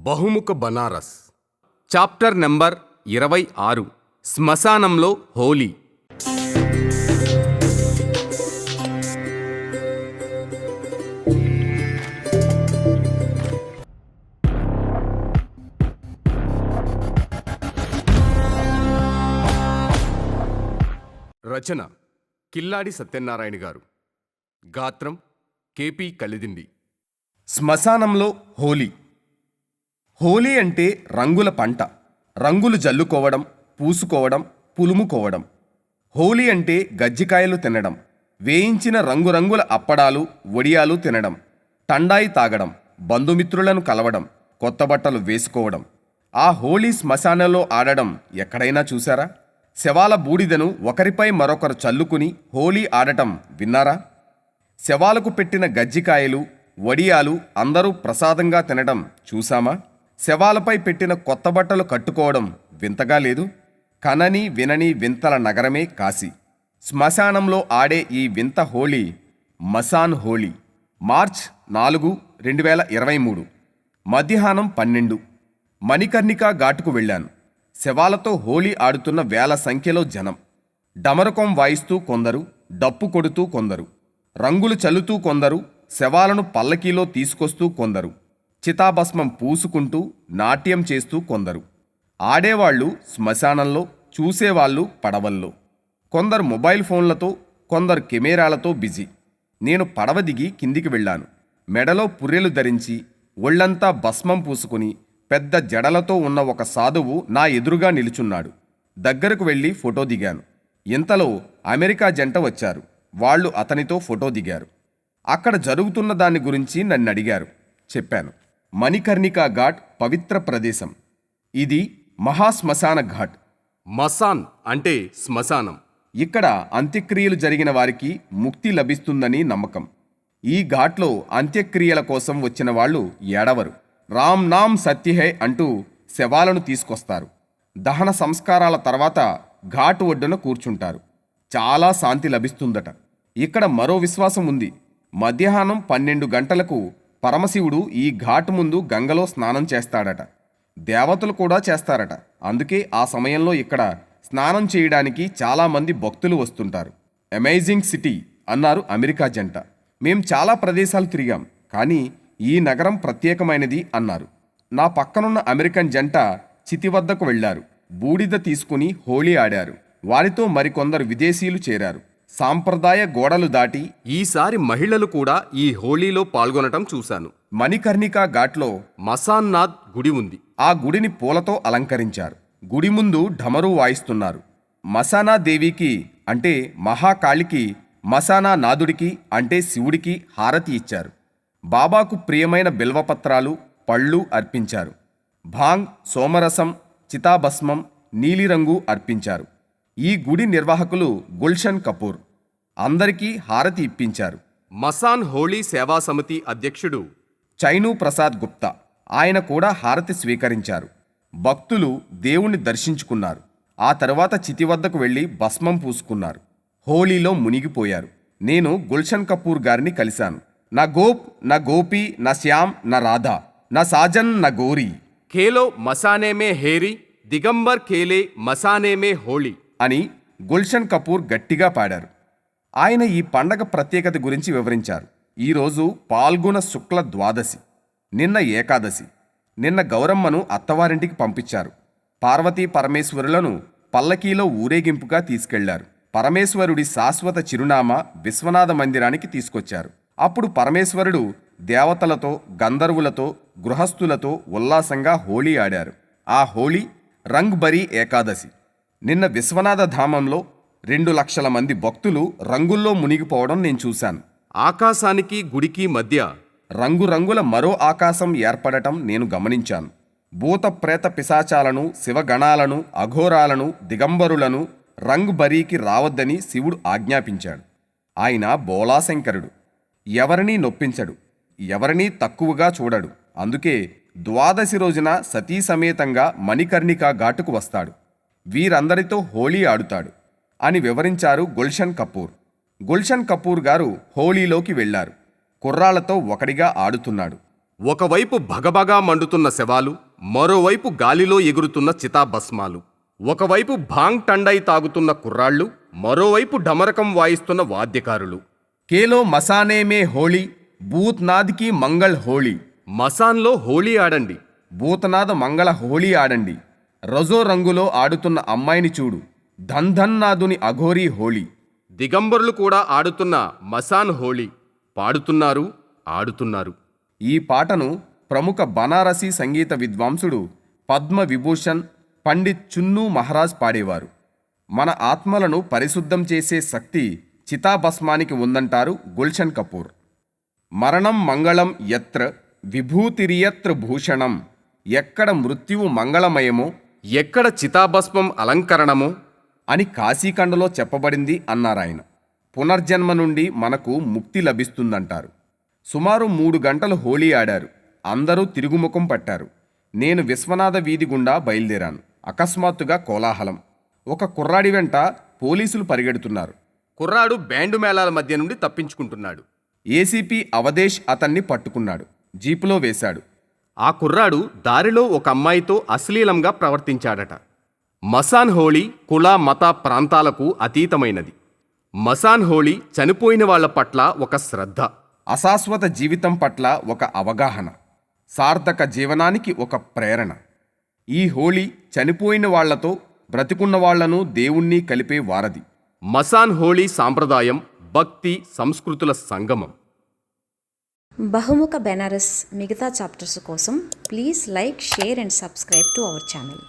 బహుముఖ Banaras chapter number 26 శ్మశానంలో హోలీ. రచన కిల్లాడి సత్యనారాయణ గారు. గాత్రం కేపీ కలిదిండి. శ్మశానంలో హోలీ. హోలీ అంటే రంగుల పంట. రంగులు జల్లుకోవడం, పూసుకోవడం, పులుముకోవడం. హోలీ అంటే గజ్జికాయలు తినడం, వేయించిన రంగురంగుల అప్పడాలు, వడియాలు తినడం, టండాయి తాగడం, బంధుమిత్రులను కలవడం, కొత్త బట్టలు వేసుకోవడం. ఆ హోలీ శ్మశానంలో ఆడడం ఎక్కడైనా చూశారా? శవాల బూడిదను ఒకరిపై మరొకరు చల్లుకుని హోలీ ఆడటం విన్నారా? శవాలకు పెట్టిన గజ్జికాయలు, వడియాలు అందరూ ప్రసాదంగా తినడం చూశామా? శవాలపై పెట్టిన కొత్త బట్టలు కట్టుకోవడం వింతగా లేదు? కనని వినని వింతల నగరమే కాశీ. శ్మశానంలో ఆడే ఈ వింత హోలీ మసాన్ హోలీ. మార్చ్ 4, 2023 మధ్యాహ్నం 12 మణికర్ణికా ఘాటుకు వెళ్ళాను. శవాలతో హోలీ ఆడుతున్న వేల సంఖ్యలో జనం. డమరుకం వాయిస్తూ కొందరు, డప్పు కొడుతూ కొందరు, రంగులు చల్లుతూ కొందరు, శవాలను పల్లకీలో తీసుకొస్తూ కొందరు, చితాభస్మం పూసుకుంటూ నాట్యం చేస్తూ కొందరు. ఆడేవాళ్లు శ్మశానంలో, చూసేవాళ్లు పడవల్లో. కొందరు మొబైల్ ఫోన్లతో, కొందరు కెమెరాలతో బిజీ. నేను పడవ దిగి కిందికి వెళ్ళాను. మెడలో పుర్రెలు ధరించి, ఒళ్లంతా భస్మం పూసుకుని, పెద్ద జడలతో ఉన్న ఒక సాధువు నా ఎదురుగా నిలుచున్నాడు. దగ్గరకు వెళ్ళి ఫోటో దిగాను. ఇంతలో అమెరికా జంట వచ్చారు. వాళ్ళు అతనితో ఫోటో దిగారు. అక్కడ జరుగుతున్న దాని గురించి నన్ను అడిగారు. చెప్పాను. మణికర్ణికా ఘాట్ పవిత్ర ప్రదేశం. ఇది మహాశ్మశాన ఘాట్. మసాన్ అంటే శ్మశానం. ఇక్కడ అంత్యక్రియలు జరిగిన వారికి ముక్తి లభిస్తుందని నమ్మకం. ఈ ఘాట్లో అంత్యక్రియల కోసం వచ్చిన వాళ్ళు ఏడవరు. రామ్ నామ్ సత్యహే అంటూ శవాలను తీసుకొస్తారు. దహన సంస్కారాల తర్వాత ఘాటు ఒడ్డున కూర్చుంటారు. చాలా శాంతి లభిస్తుందట. ఇక్కడ మరో విశ్వాసం ఉంది. మధ్యాహ్నం 12 గంటలకు పరమశివుడు ఈ ఘాటు ముందు గంగలో స్నానం చేస్తాడట. దేవతలు కూడా చేస్తారట. అందుకే ఆ సమయంలో ఇక్కడ స్నానం చేయడానికి చాలామంది భక్తులు వస్తుంటారు. అమేజింగ్ సిటీ అన్నారు అమెరికా జంట. మేం చాలా ప్రదేశాలు తిరిగాం, కానీ ఈ నగరం ప్రత్యేకమైనది అన్నారు. నా పక్కనున్న అమెరికన్ జంట చితి వద్దకు వెళ్లారు. బూడిద తీసుకుని హోలీ ఆడారు. వారితో మరికొందరు విదేశీయులు చేరారు. సాంప్రదాయ గోడలు దాటి ఈసారి మహిళలు కూడా ఈ హోలీలో పాల్గొనటం చూశాను. మణికర్ణికా ఘాట్లో మసాన్నాథ్ గుడి ఉంది. ఆ గుడిని పూలతో అలంకరించారు. గుడి ముందు ఢమరు వాయిస్తున్నారు. మసానా దేవికి అంటే మహాకాళికి, మసానా నాథుడికి అంటే శివుడికి హారతి ఇచ్చారు. బాబాకు ప్రియమైన బిల్వపత్రాలు, పళ్ళు అర్పించారు. భాంగ్, సోమరసం, చితాభస్మం, నీలిరంగు అర్పించారు. ఈ గుడి నిర్వాహకులు గుల్షన్ కపూర్. అందరికీ హారతి ఇప్పించారు. మసాన్ హోళీ సేవా సమితి అధ్యక్షుడు చైనూ ప్రసాద్ గుప్తా. ఆయన కూడా హారతి స్వీకరించారు. భక్తులు దేవుణ్ణి దర్శించుకున్నారు. ఆ తరువాత చితి వద్దకు వెళ్లి భస్మం పూసుకున్నారు. హోలీలో మునిగిపోయారు. నేను గుల్షన్ కపూర్ గారిని కలిశాను. నా గోప్, నా గోపి, నా శ్యామ్, నా రాధా, నా సాజన్, నా గోరీ. ఖేలో మసానేమే హేరీ, దిగంబర్ ఖేలే మసానేమే హోళీ అని గుల్షన్ కపూర్ గట్టిగా పాడారు. ఆయన ఈ పండగ ప్రత్యేకత గురించి వివరించారు. ఈరోజు పాల్గొన శుక్ల ద్వాదశి, నిన్న ఏకాదశి. నిన్న గౌరమ్మను అత్తవారింటికి పంపించారు. పార్వతీ పరమేశ్వరులను పల్లకీలో ఊరేగింపుగా తీసుకెళ్లారు. పరమేశ్వరుడి శాశ్వత చిరునామా విశ్వనాథ మందిరానికి తీసుకొచ్చారు. అప్పుడు పరమేశ్వరుడు దేవతలతో, గంధర్వులతో, గృహస్థులతో ఉల్లాసంగా హోళీ ఆడారు. ఆ హోళీ రంగ్ బరీ ఏకాదశి. నిన్న విశ్వనాథ ధామంలో 2 లక్షల మంది భక్తులు రంగుల్లో మునిగిపోవడం నేను చూశాను. ఆకాశానికి గుడికి మధ్య రంగురంగుల మరో ఆకాశం ఏర్పడటం నేను గమనించాను. భూత ప్రేత పిశాచాలను, శివగణాలను, అఘోరాలను, దిగంబరులను రంగ్ బరీకి రావద్దని శివుడు ఆజ్ఞాపించాడు. ఆయన బోలాశంకరుడు. ఎవరినీ నొప్పించడు, ఎవరినీ తక్కువగా చూడడు. అందుకే ద్వాదశి రోజున సతీ సమేతంగా మణికర్ణికా ఘాటుకు వస్తాడు. వీరందరితో హోళీ ఆడుతాడు అని వివరించారు గుల్షన్ కపూర్. గుల్షన్ కపూర్ గారు హోళీలోకి వెళ్లారు. కుర్రాళ్లతో ఒకడిగా ఆడుతున్నాడు. ఒకవైపు భగభగా మండుతున్న శవాలు, మరోవైపు గాలిలో ఎగురుతున్న చితాభస్మాలు. ఒకవైపు భాంగ్ టండై తాగుతున్న కుర్రాళ్ళు, మరోవైపు డమరకం వాయిస్తున్న వాద్యకారులు. కేలో మసానే మే హోళీ, భూత్నాథ్కి మంగళ్ హోళీ. మసాన్లో హోళీ ఆడండి, భూతనాథ్ మంగళ హోళీ ఆడండి. రజో రంగులో ఆడుతున్న అమ్మాయిని చూడు, ధన్ధన్నాథుని అఘోరీ హోళీ. దిగంబరులు కూడా ఆడుతున్న మసాన్ హోళీ. పాడుతున్నారు, ఆడుతున్నారు. ఈ పాటను ప్రముఖ బనారసీ సంగీత విద్వాంసుడు పద్మ విభూషణ్ పండిత్ చున్నూ మహారాజ్ పాడేవారు. మన ఆత్మలను పరిశుద్ధం చేసే శక్తి చితాభస్మానికి ఉందంటారు గుల్షన్ కపూర్. మరణం మంగళం యత్ర విభూతిరియత్ర భూషణం. ఎక్కడ మృత్యువు మంగళమయమో, ఎక్కడ చితాభస్మం అలంకరణమో అని కాశీఖండలో చెప్పబడింది అన్నారాయన. పునర్జన్మ నుండి మనకు ముక్తి లభిస్తుందంటారు. సుమారు 3 గంటలు హోళీ ఆడారు. అందరూ తిరుగుముఖం పట్టారు. నేను విశ్వనాథ వీధి గుండా బయలుదేరాను. అకస్మాత్తుగా కోలాహలం. ఒక కుర్రాడి వెంట పోలీసులు పరిగెడుతున్నారు. కుర్రాడు బ్యాండు మేళాల మధ్య నుండి తప్పించుకుంటున్నాడు. ఏసీపీ అవధేష్ అతన్ని పట్టుకున్నాడు, జీపులో వేశాడు. ఆ కుర్రాడు దారిలో ఒక అమ్మాయితో అశ్లీలంగా ప్రవర్తించాడట. మసాన్ హోళీ కుల మత ప్రాంతాలకు అతీతమైనది. మసాన్ హోళీ చనిపోయిన వాళ్ల పట్ల ఒక శ్రద్ధ, అశాశ్వత జీవితం పట్ల ఒక అవగాహన, సార్థక జీవనానికి ఒక ప్రేరణ. ఈ హోళీ చనిపోయిన వాళ్లతో బ్రతికున్న వాళ్లను దేవుణ్ణి కలిపే వారధి. మసాన్ హోళీ సాంప్రదాయం భక్తి సంస్కృతుల సంగమం. బహుముఖ బెనారస్ మిగతా చాప్టర్స్ కోసం please like, share and subscribe to our channel.